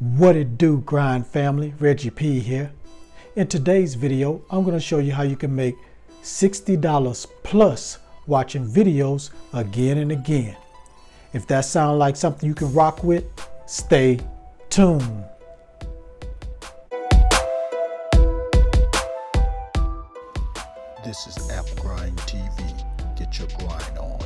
What it do, grind family? Reggie P here. In today's video, I'm going to show you how you can make $60 plus watching videos again and again. If that sounds like something you can rock with, stay tuned. This is App Grind TV. Get your grind on.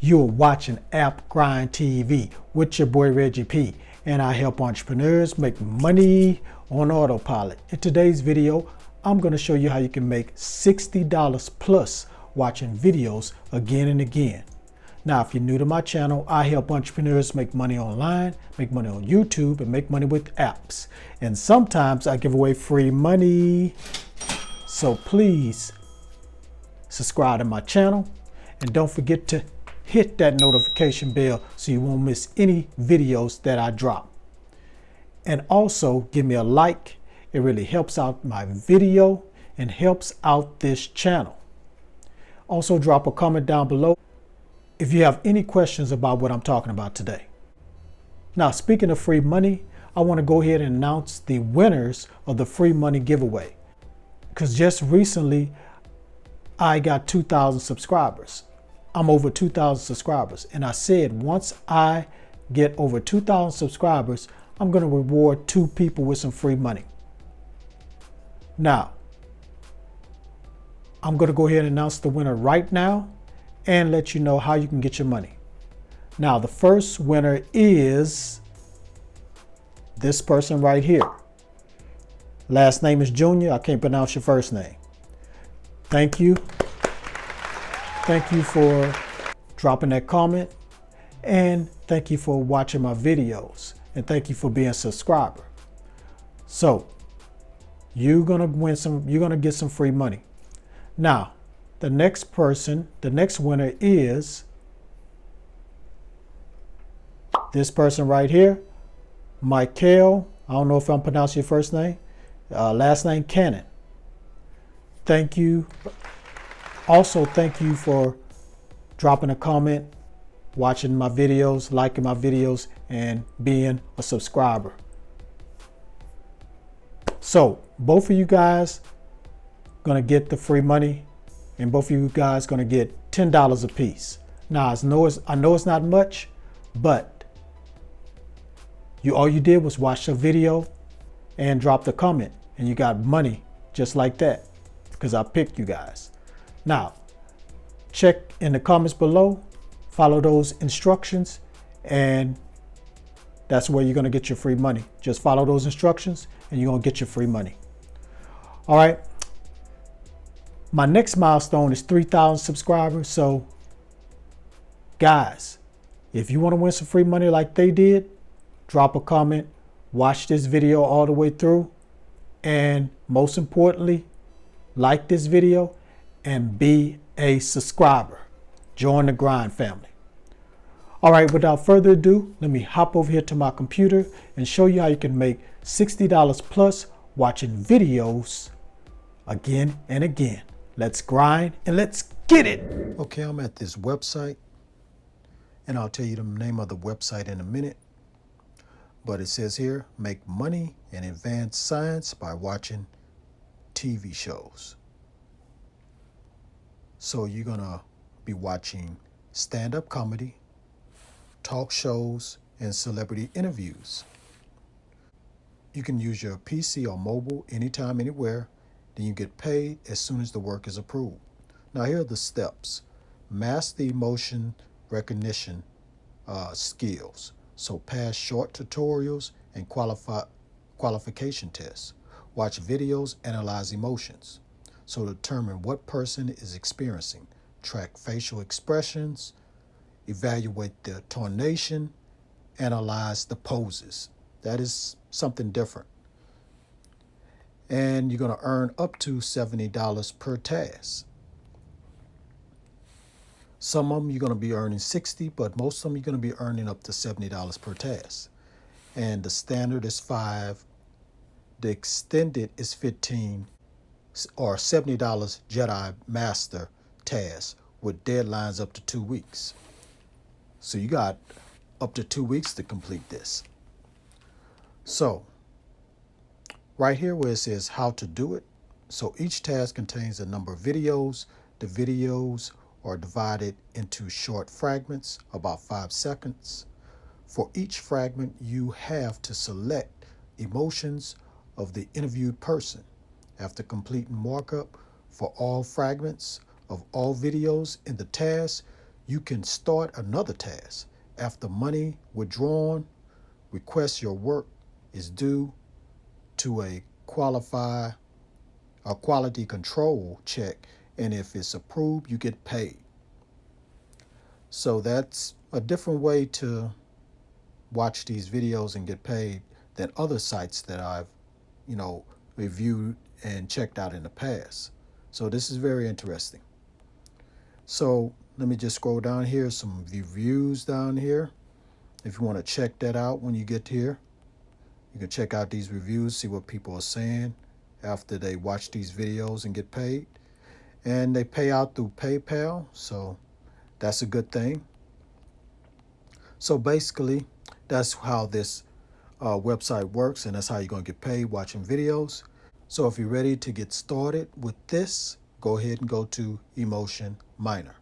You're watching App Grind TV with your boy Reggie P, and I help entrepreneurs make money on autopilot. In today's video, I'm going to show you how you can make $60 plus watching videos again and again. Now, if you're new to my channel, I help entrepreneurs make money online, make money on YouTube, and make money with apps. And sometimes I give away free money. So please subscribe to my channel and don't forget to hit that notification bell so you won't miss any videos that I drop. And also give me a like. It really helps out my video and helps out this channel. Also drop a comment down below if you have any questions about what I'm talking about today. Now, speaking of free money, I want to go ahead and announce the winners of the free money giveaway. Because just recently, I got 2,000 subscribers. I'm over 2,000 subscribers. And I said, once I get over 2,000 subscribers, I'm going to reward 2 people with some free money. Now, I'm going to go ahead and announce the winner right now and let you know how you can get your money. Now, the first winner is this person right here. Last name is Junior. I can't pronounce your first name. Thank you. Thank you for dropping that comment, and thank you for watching my videos, and thank you for being a subscriber. So you're gonna win some, you're gonna get some free money. Now, the next person, the next winner is this person right here, Michael. I don't know if I'm pronouncing your first name. Last name Cannon. Thank you. Also, thank you for dropping a comment, watching my videos, liking my videos, and being a subscriber. So both of you guys gonna get the free money, and both of you guys gonna get $10 a piece. Now, I know it's not much, but all you did was watch the video and drop the comment, and you got money just like that because I picked you guys. Now, check in the comments below, follow those instructions, and that's where you're going to get your free money. Just follow those instructions and you're going to get your free money. All right. My next milestone is 3,000 subscribers. So, guys, if you want to win some free money like they did, drop a comment, watch this video all the way through, and most importantly, like this video and be a subscriber. Join the grind family. All right, without further ado, let me hop over here to my computer and show you how you can make $60 plus watching videos again and again. Let's grind and let's get it. Okay, I'm at this website, and I'll tell you the name of the website in a minute. But it says here, make money in advanced science by watching TV shows. So you're gonna be watching stand-up comedy, talk shows, and celebrity interviews. You can use your PC or mobile anytime, anywhere. Then you get paid as soon as the work is approved. Now here are the steps. Master emotion recognition skills. So pass short tutorials and qualification tests. Watch videos, analyze emotions. So determine what person is experiencing. Track facial expressions, evaluate the tonation, analyze the poses. That is something different. And you're going to earn up to $70 per task. Some of them you're going to be earning $60, but most of them you're going to be earning up to $70 per task. And the standard is 5. The extended is 15 or $70 Jedi Master task with deadlines up to 2 weeks. So you got up to 2 weeks to complete this. So right here where it says how to do it. So each task contains a number of videos. The videos are divided into short fragments, about 5 seconds. For each fragment, you have to select emotions of the interviewed person. After completing markup for all fragments of all videos in the task, you can start another task. After money withdrawn, request your work is due to a quality control check, and if it's approved, you get paid. So that's a different way to watch these videos and get paid than other sites that I've, reviewed and checked out in the past. So this is very interesting. So let me just scroll down here, some reviews down here. If you want to check that out when you get here, you can check out these reviews, see what people are saying after they watch these videos and get paid. And they pay out through PayPal, so that's a good thing. So basically, that's how this website works, and that's how you're going to get paid watching videos. So if you're ready to get started with this, go ahead and go to Emotion Miner.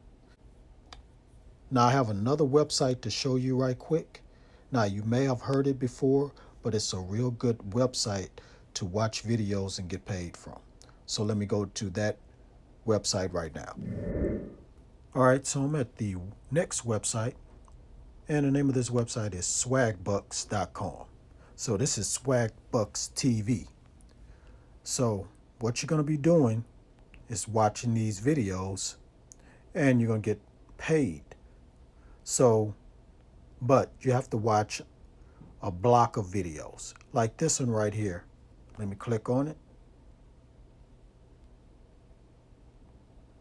Now I have another website to show you right quick. Now you may have heard it before, but it's a real good website to watch videos and get paid from. So let me go to that website right now. All right, so I'm at the next website, and the name of this website is swagbucks.com. So this is Swagbucks TV. So what you're going to be doing is watching these videos, and you're going to get paid. So, but you have to watch a block of videos like this one right here. Let me click on it.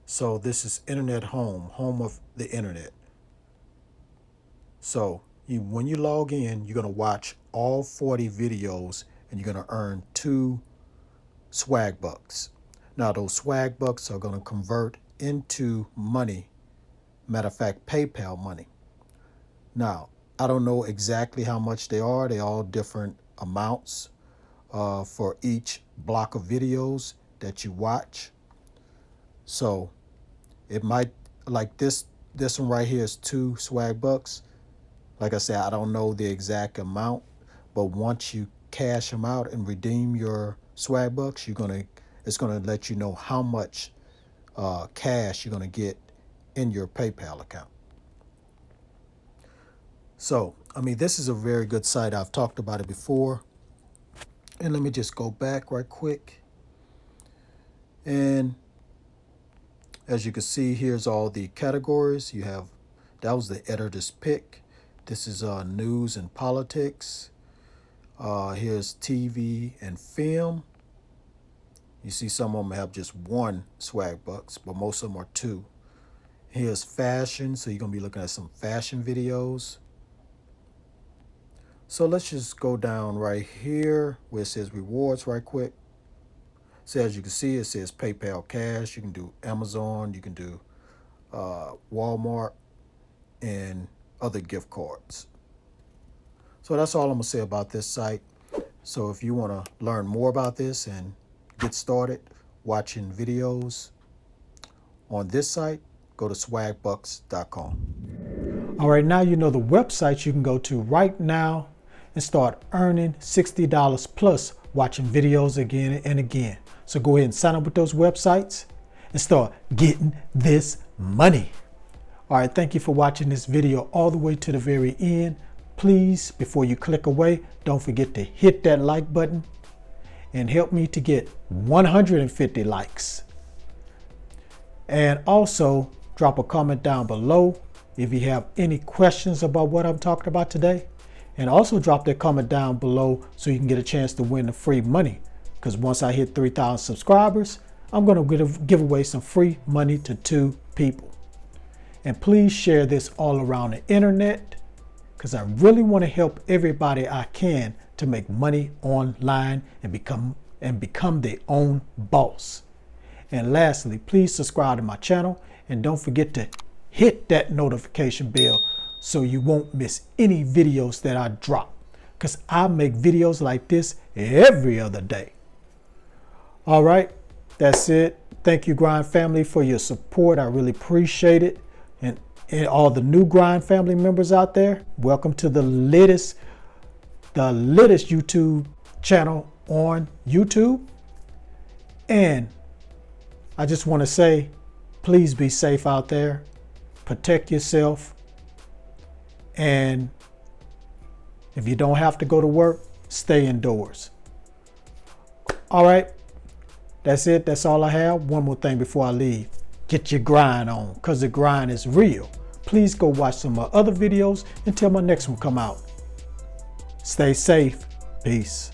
So this is Internet home of the internet. So when you log in, you're going to watch all 40 videos, and you're going to earn 2 Swagbucks. Now those Swagbucks are going to convert into money. Matter of fact, PayPal money. Now, I don't know exactly how much they are. They're all different amounts for each block of videos that you watch. So it might, like this one right here is 2 Swagbucks. Like I said, I don't know the exact amount, but once you cash them out and redeem your Swagbucks, it's gonna let you know how much cash you're gonna get in your PayPal account. So, I mean, this is a very good site. I've talked about it before. And let me just go back right quick. And as you can see, here's all the categories. That was the editor's pick. This is news and politics. Here's TV and film. You see some of them have just 1 Swagbucks, but most of them are 2. Here's fashion, so you're going to be looking at some fashion videos. So let's just go down right here where it says rewards right quick. So as you can see, it says PayPal Cash. You can do Amazon, you can do Walmart, and other gift cards. So that's all I'm going to say about this site. So if you want to learn more about this and get started watching videos on this site, go to swagbucks.com. All right, now you know the websites you can go to right now and start earning $60 plus watching videos again and again. So go ahead and sign up with those websites and start getting this money. All right, thank you for watching this video all the way to the very end. Please, before you click away, don't forget to hit that like button and help me to get 150 likes. And also drop a comment down below if you have any questions about what I'm talking about today. And also drop that comment down below so you can get a chance to win the free money. Because once I hit 3,000 subscribers, I'm going to give away some free money to 2 people. And please share this all around the internet, because I really want to help everybody I can to make money online and become their own boss. And lastly, please subscribe to my channel and don't forget to hit that notification bell so you won't miss any videos that I drop. because I make videos like this every other day. All right, that's it. Thank you, Grind family, for your support. I really appreciate it. And all the new Grind family members out there, welcome to the latest YouTube channel on YouTube. And I just want to say, please be safe out there. Protect yourself. And if you don't have to go to work, stay indoors. All right, that's it. That's all I have. One more thing before I leave. Get your grind on, because the grind is real. Please go watch some of my other videos until my next one come out. Stay safe. Peace.